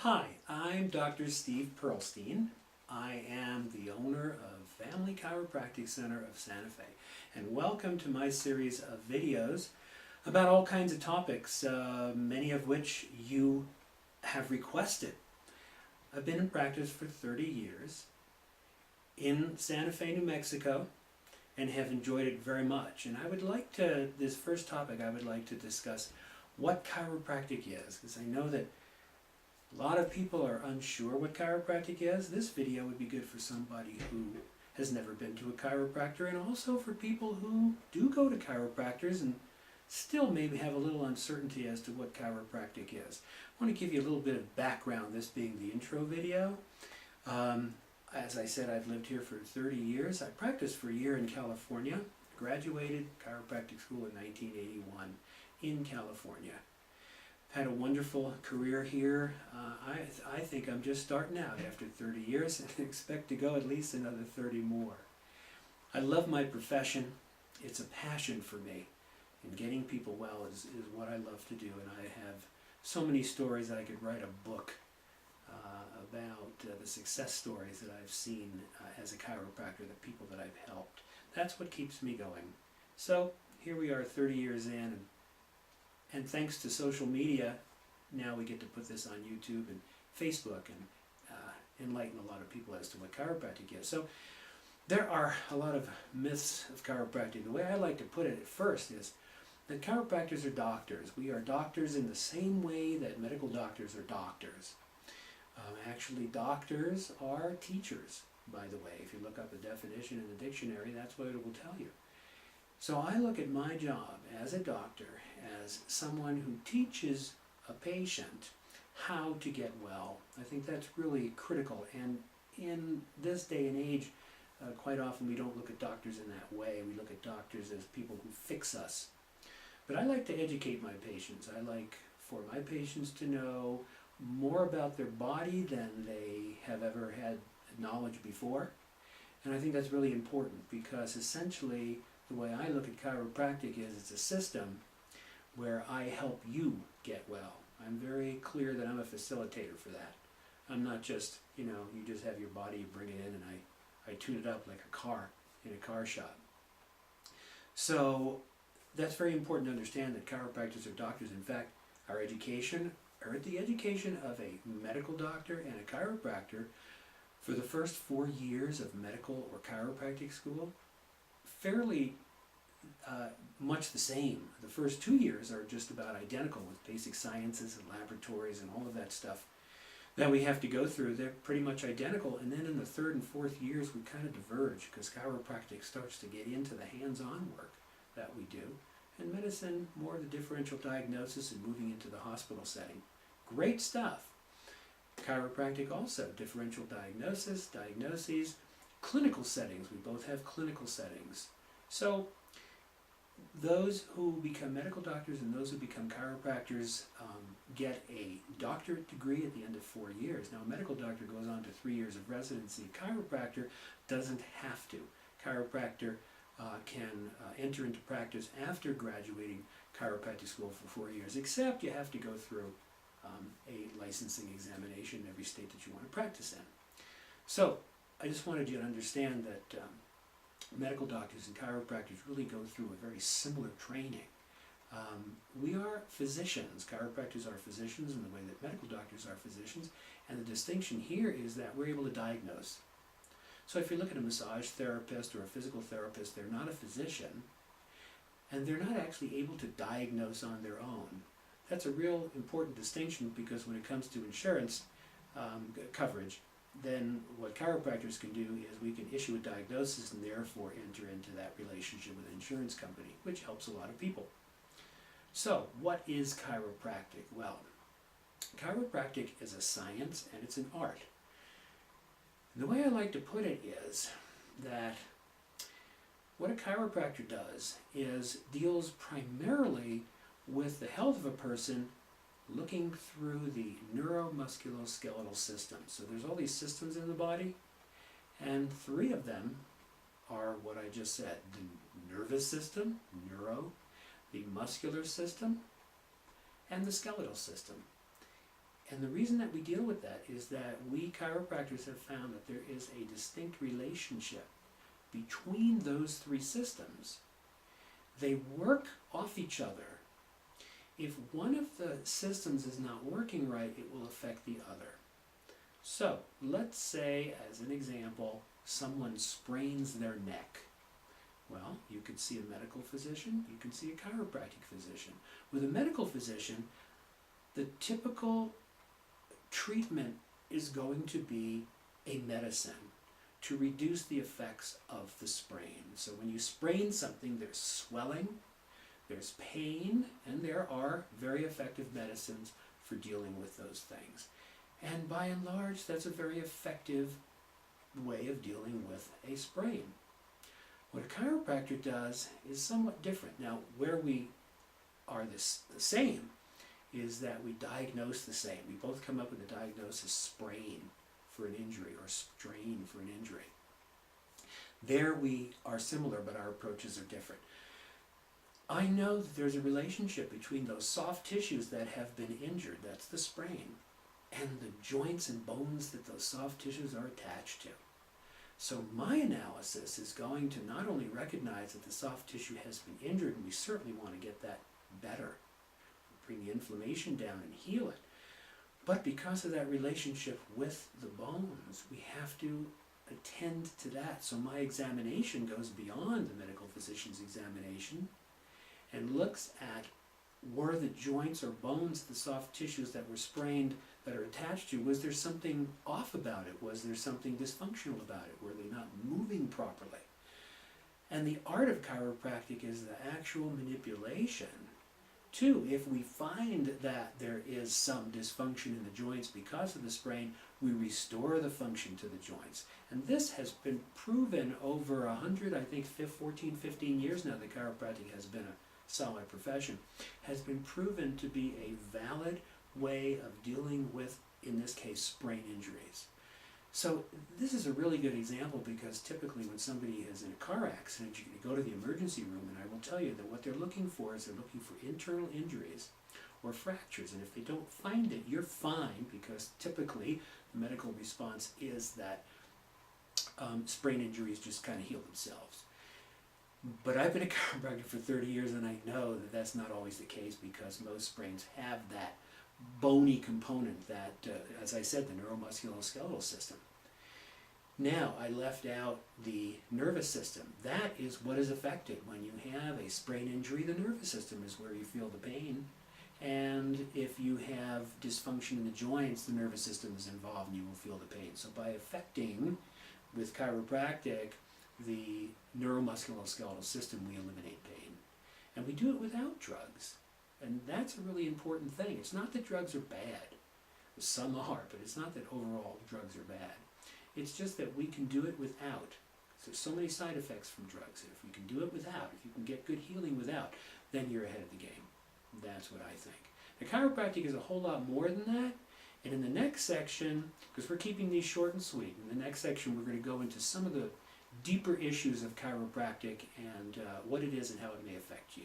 Hi, I'm Dr. Steve Pearlstein. I am the owner of Family Chiropractic Center of Santa Fe, and welcome to my series of videos about all kinds of topics, many of which you have requested. I've been in practice for 30 years in Santa Fe, New Mexico, and have enjoyed it very much. And this first topic, I would like to discuss what chiropractic is, because I know that a lot of people are unsure what chiropractic is. This video would be good for somebody who has never been to a chiropractor, and also for people who do go to chiropractors and still maybe have a little uncertainty as to what chiropractic is. I want to give you a little bit of background, this being the intro video. As I said, I've lived here for 30 years. I practiced for a year in California, graduated chiropractic school in 1981 in California. Had a wonderful career here. I think I'm just starting out after 30 years and expect to go at least another 30 more. I love my profession. It's a passion for me, and getting people well is what I love to do, and I have so many stories I could write a book about the success stories that I've seen as a chiropractor, the people that I've helped. That's what keeps me going. So here we are 30 years in, and thanks to social media, now we get to put this on YouTube and Facebook and enlighten a lot of people as to what chiropractic is. So there are a lot of myths of chiropractic. The way I like to put it at first is that chiropractors are doctors. We are doctors in the same way that medical doctors are doctors. Actually, doctors are teachers, by the way. If you look up a definition in the dictionary, that's what it will tell you. So I look at my job as a doctor as someone who teaches a patient how to get well. I think that's really critical, and in this day and age, quite often we don't look at doctors in that way. We look at doctors as people who fix us. But I like to educate my patients. I like for my patients to know more about their body than they have ever had knowledge before. And I think that's really important, because essentially the way I look at chiropractic is it's a system where I help you get well. I'm very clear that I'm a facilitator for that. I'm not just, you just have your body, you bring it in, and I tune it up like a car in a car shop. So that's very important to understand, that chiropractors are doctors. In fact, our education, or the education of a medical doctor and a chiropractor for the first 4 years of medical or chiropractic school, fairly much the same. The first 2 years are just about identical, with basic sciences and laboratories and all of that stuff that we have to go through. They're pretty much identical, and then in the third and fourth years we kind of diverge, because chiropractic starts to get into the hands-on work that we do, and medicine more the differential diagnosis and moving into the hospital setting. Great stuff. Chiropractic also, differential diagnosis, diagnoses, clinical settings. We both have clinical settings. So those who become medical doctors and those who become chiropractors get a doctorate degree at the end of 4 years. Now, a medical doctor goes on to 3 years of residency. A chiropractor doesn't have to. Chiropractor can enter into practice after graduating chiropractic school for 4 years, except you have to go through a licensing examination in every state that you want to practice in. So I just wanted you to understand that medical doctors and chiropractors really go through a very similar training. We are physicians. Chiropractors are physicians in the way that medical doctors are physicians, and the distinction here is that we're able to diagnose. So if you look at a massage therapist or a physical therapist, they're not a physician, and they're not actually able to diagnose on their own. That's a real important distinction, because when it comes to insurance coverage, then what chiropractors can do is we can issue a diagnosis and therefore enter into that relationship with an insurance company, which helps a lot of people. So what is chiropractic? Well, chiropractic is a science and it's an art. The way I like to put it is that what a chiropractor does is deals primarily with the health of a person, looking through the neuromusculoskeletal system. So there's all these systems in the body, and 3 of them are what I just said: the nervous system, neuro, the muscular system, and the skeletal system. And the reason that we deal with that is that we chiropractors have found that there is a distinct relationship between those three systems. They work off each other. If one of the systems is not working right, it will affect the other. So, let's say, as an example, someone sprains their neck. Well, you could see a medical physician, you can see a chiropractic physician. With a medical physician, the typical treatment is going to be a medicine to reduce the effects of the sprain. So when you sprain something, there's swelling, there's pain, and there are very effective medicines for dealing with those things. And by and large, that's a very effective way of dealing with a sprain. What a chiropractor does is somewhat different. Now, where we are the same is that we diagnose the same. We both come up with a diagnosis: sprain for an injury or strain for an injury. There we are similar, but our approaches are different. I know that there's a relationship between those soft tissues that have been injured, that's the sprain, and the joints and bones that those soft tissues are attached to. So my analysis is going to not only recognize that the soft tissue has been injured, and we certainly want to get that better, bring the inflammation down and heal it, but because of that relationship with the bones, we have to attend to that. So my examination goes beyond the medical physician's examination and looks at, were the joints or bones, the soft tissues that were sprained, that are attached to, was there something off about it? Was there something dysfunctional about it? Were they not moving properly? And the art of chiropractic is the actual manipulation. Two, if we find that there is some dysfunction in the joints because of the sprain, we restore the function to the joints. And this has been proven over 14, 15 years now that chiropractic has been a solid profession, has been proven to be a valid way of dealing with, in this case, sprain injuries. So this is a really good example, because typically when somebody is in a car accident, you can go to the emergency room, and I will tell you that what they're looking for is they're looking for internal injuries or fractures. And if they don't find it, you're fine, because typically the medical response is that sprain injuries just kind of heal themselves. But I've been a chiropractor for 30 years, and I know that that's not always the case, because most sprains have that bony component that, as I said, the neuromusculoskeletal system. Now, I left out the nervous system. That is what is affected. When you have a sprain injury, the nervous system is where you feel the pain. And if you have dysfunction in the joints, the nervous system is involved and you will feel the pain. So by affecting, with chiropractic, the neuromusculoskeletal system, we eliminate pain. And we do it without drugs. And that's a really important thing. It's not that drugs are bad. Some are, but it's not that overall drugs are bad. It's just that we can do it without. There's so many side effects from drugs. If we can do it without, if you can get good healing without, then you're ahead of the game. That's what I think. The chiropractic is a whole lot more than that. And in the next section, because we're keeping these short and sweet, in the next section we're going to go into some of the deeper issues of chiropractic and what it is and how it may affect you.